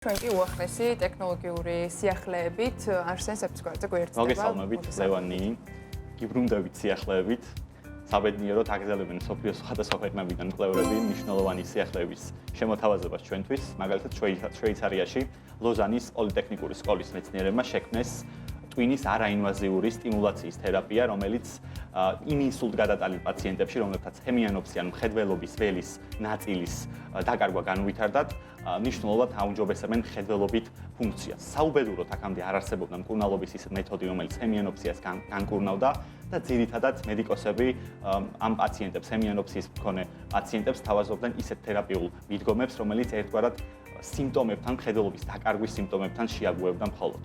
ჩვენ კი უახლესი ტექნოლოგიური სიახლეებით არსენ სეფცკოიძე გვერდდება. მოგესალმებით, ლევანი. გიბრუნდებით სიახლეებით. საბედნიეროდ აგრძელებენ მსოფლიოს სხვადასხვა ქვეყნებიდან მკვლევრები მნიშვნელოვანი სიახლეების შემოთავაზებას ჩვენთვის. მაგალითად, შვეიცარიაში ლოზანის პოლიტექნიკური სკოლის მეცნიერებმა შექმნეს ტვინის არაინვაზიური სტიმულაციის თერაპია, რომელიც იმ ინსულტ გადატანილ პაციენტებში, რომლებთაც ჰემიანოფსი ან მხედველობის ველის ნაწილის დაკარგვა განუვითარდათ, მნიშვნელოვნად აუმჯობესებენ მხედველობით ფუნქციას. საუბედუროდ აქამდე არ არსებობდა მკურნალობის ის მეთოდი, რომელიც ჰემიანოფსიას განკურნავდა და ძირითადად მედიკოსები ამ პაციენტებს, ჰემიანოფსიის მქონე პაციენტებს თავაზობდნენ ისეთ თერაპიულ მიდგომებს, რომელიც ერთგვარად სიმპტომებთან, მხედველობის დაკარგვის სიმპტომებთან შეაგუებდა მხოლოდ.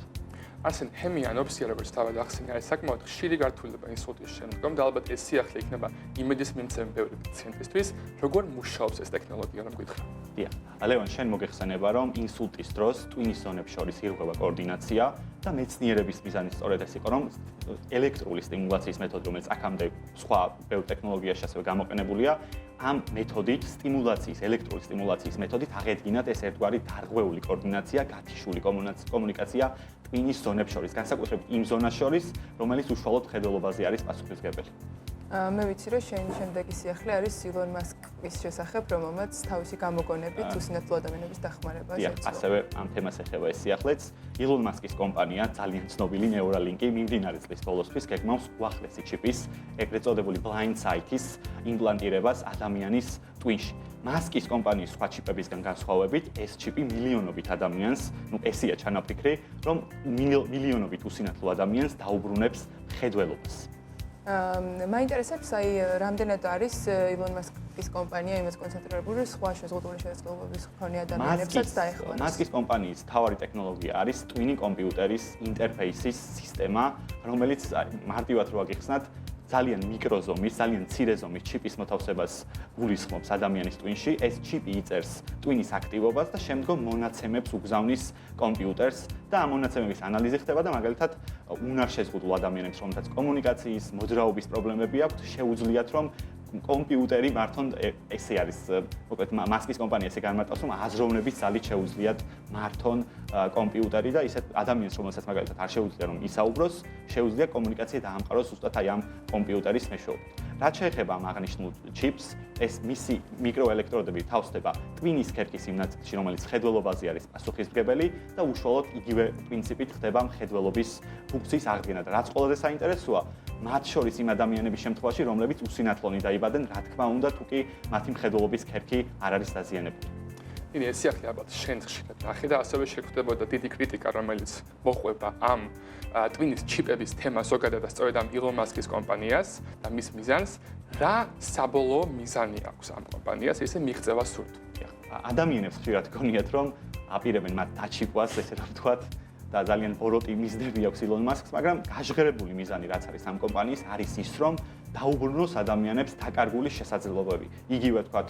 Არსენ ჰემიანოფსია, როგორც თავად ახსენე, არის საკმაოდ ხშირი გართულება ინსულტის შემდგომ და ალბათ ეს სიახლე იქნება იმედის მიმცემი ბევრი პაციენტისთვის, როგორ მუშაობს ეს ტექნოლოგია, რომ გითხრა. დიახ. ლევან, შენ მოგეხსენება, რომ ინსულტის დროს ტვინის ზონებს შორის ირღვევა კოორდინაცია და მეცნიერების მიზანი სწორედ ეს იყო, რომ ელექტრული სტიმულაციის მეთოდი, რომელიც აქამდე სხვა ბევრ ტექნოლოგიაში ასევე გამოყენებულია, ამ მეთოდით, სტიმულაციის, ელექტრული სტიმულაციის მეთოდით აღედგინათ ეს ერთგვარი დარღვეული კოორდინაცია, გათიშული კომუნიკაცია ტვინის ზონებს შორის, განსაკუთრებით იმ ზონას შორის, რომელიც უშუალოდ მხედველობაზე არის პასუხისმგებელი. მე ვიცი, რომ შენ შემდეგი სიახლე არის ილონ მასკის შესახებ, რომელმაც თავისი გამოგონებით უსინათლო ადამიანების დახმარებას ეწევა. ასევე ამ თემას ეხება ეს სიახლეც. ილონ მასკის კომპანია, ძალიან ცნობილი Neuralink-ი, მიმდინარე წლის ბოლოსთვის გეგმავს უახლესი ჩიპის, ეგრეთ წოდებული blind sight-ის იმპლანტირებას ადამიანის ტვინში. მასკის კომპანიის სხვა ჩიპებისგან განსხვავებით, ეს ჩიპი მილიონობით ადამიანს, ესეა ჩანაფიქრი, რომ მილიონობით უსინათლო ადამიანს დაუბრუნებს მხედველობას. მაინტერესებს, რამდენად არის ილონ მასკის კომპანია იმას კონცენტრირებული, სხვა შეზღუდული შესაძლებლობების მქონე ადამიანებსაც დაეხმაროს. მასკის კომპანიის მთავარი ტექნოლოგია არის ტვინი კომპიუტერის ინტერფეისის სისტემა, რომელიც მარტივად რო აგიხსნათ, ძალიან მიკროზომის, ძალიან მცირე ზომის ჩიპის მოთავსებას გულისხმობს ადამიანის ტვინში. ეს ჩიპი იწერს ტვინის აქტივობას და შემდგომ მონაცემებს უგზავნის კომპიუტერს და ამ მონაცემების ანალიზი ხდება და მაგალითად უნარშეზღუდულ ადამიანებს, რომელთაც კომუნიკაციის, მოძრაობის პრობლემები აქვთ, შეუძლიათ რომ კომპიუტერი მართონ ესე არის, მოკლედ მასკის კომპანია ესე განმარტავს, რომ აზროვნების ძალით შეუძლიათ მართონ კომპიუტერი და ისეთ ადამიანს, რომელსაც მაგალითად არ შეუძლია რომ ისაუბროს, შეუძლია კომუნიკაცია დაამყაროს ზუსტად აი ამ კომპიუტერის მეშვეობით. რაც შეეხება ამ აღნიშნულ ჩიპს, ეს მისი მიკროელექტროდები თავსდება ტვინის ქერქის იმ ნაწილში, რომელიც მხედველობაზე არის პასუხისმგებელი და უშუალოდ იგივე პრინციპით ხდება მხედველობის ფუნქციის აღდგენა და რაც ყველაზე საინტერესოა, მათ შორის იმ ადამიანების შემთხვევაში, რომლებიც უსინათლონი დაიბადნენ, რა თქმა უნდა, თუ კი მათი მხედველობის ქერქი არ არის დაზიანებული. ეს სიახლე ალბათ შენ ხშირად ნახე და ასევე შეხვდებოდა დიდი კრიტიკა, რომელიც მოყვება ამ ტვინის ჩიპების თემას ზოგადად და სწორედ ამ ილონ მასკის კომპანიას და მის მიზანს, რა საბოლოო მიზანი აქვს ამ კომპანიას ესე მიღწევა სურთ. ადამიანებს ხშირად გონიათ, რომ აპირებენ მათ დაჩიკვას, ესე რომ ვთქვათ, და ძალიან ბოროტი მიზნები აქვს ილონ მასკს, მაგრამ გაჟღერებული მიზანი რაც არის ამ კომპანიის არის ის, რომ დაუბრუნოს ადამიანებს დაკარგული შესაძლებლობები. იგივე ვთქვათ,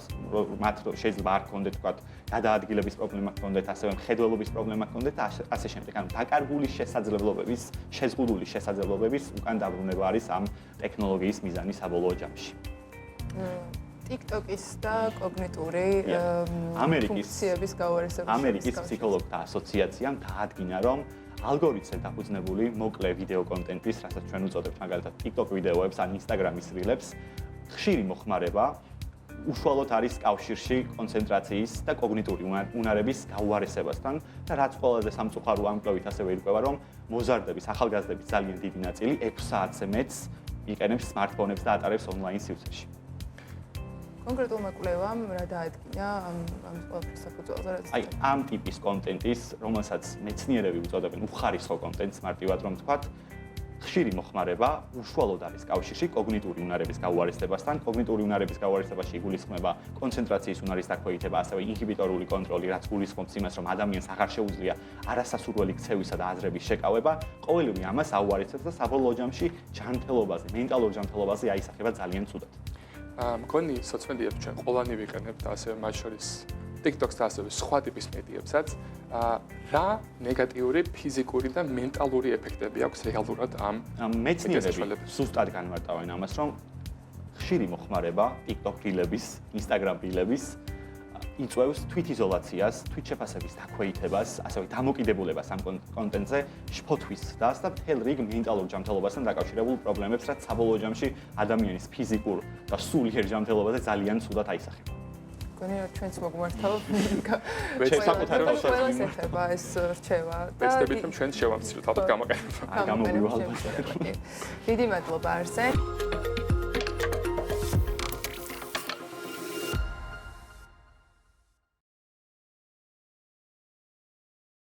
მათ შეიძლება არ ქონდეთ ვთქვათ, გადაადგილების პრობლემა ქონდეთ, ასევე მხედველობის პრობლემა ქონდეთ და ასე შემდეგ. ანუ დაკარგული შესაძლებლობების, შეზღუდული შესაძლებლობების უკან დაბრუნება არის ამ ტექნოლოგიის მიზანი საბოლოო ჯამში. TikTok-ის და კოგნიტური ფუნქციების გავარესებაში. ამერიკის ფსიქოლოგთა ასოციაციამ დაადგინა, რომ ალგორითმზე დაფუძნებული მოკლე ვიდეო კონტენტის, რასაც ჩვენ უწოდებთ მაგალითად TikTok ვიდეოებს ან Instagram-ის რილებს, ხშირი მოხმარება უშუალოდ არის კავშირში კონცენტრაციის და კოგნიტური უნარების გაუარესებასთან და რაც ყველაზე სამწუხარო ამ კვლევით ასევე ირკვევა, რომ მოზარდების, ახალგაზრდების ძალიან დიდი ნაწილი 6 საათზე მეტს იყენებს smartphones და ატარებს ონლაინ სივრცეში. კონკრეტულმა კვლევამ რა დაადგინა ამ ყველაფრის საფუძველზე? აი, ამ ტიპის კონტენტის, რომელსაც მეცნიერები უწოდებენ უხარისხო კონტენტს, მარტივად რომ ვთქვათ, ხშირი მოხმარება უშუალოდ არის კავშირში კოგნიტური უნარების გაუარესებასთან. კოგნიტური უნარების გაუარესებაში იგულისხმება კონცენტრაციის უნარის დაქვეითება, ასევე ინჰიბიტორული კონტროლი, რაც გულისხმობს იმას, რომ ადამიანს აღარ შეუძლია არასასურველი ქცევისა და აზრების შეკავება. ყოველივე ამას აუარესებს და საბოლოო ჯამში ჯანმრთელობაზე, მენტალურ ჯანმრთელობაზე აისახება ძალიან ცუდად. მგონი სოციალმედიებს ჩვენ ყველანი ვიყენებთ და ასევე მათ შორის TikTok-ს და ასევე სხვა ტიპის მედიებსაც, რა ნეგატიური ფიზიკური და მენტალური ეფექტები აქვს რეალურად ამ მეცნიერები ზუსტად განმარტავენ ამას, რომ ხშირი მოხმარება TikTok რილების, Instagram რილების იწვევს თვითიზოლაციას, თვითშეფასების დაქვეითებას, ასევე დამოკიდებულებას ამ კონტენტზე, შფოთვის დასს და მთელ რიგ მენტალურ ჯანმრთელობასთან დაკავშირებულ პრობლემებს, რაც საბოლოო ჯამში ადამიანის ფიზიკურ და სულიერ ჯანმრთელობაზე ძალიან ცუდად აისახება. მგონი რომ ჩვენც მოგმართავ. საკუთარი ყველას ეხება ეს რჩევა და ვეცდებით რომ ჩვენ შევამციროთ ალბათ გამოყენება. გამომივალ. დიდი მადლობა არსენ.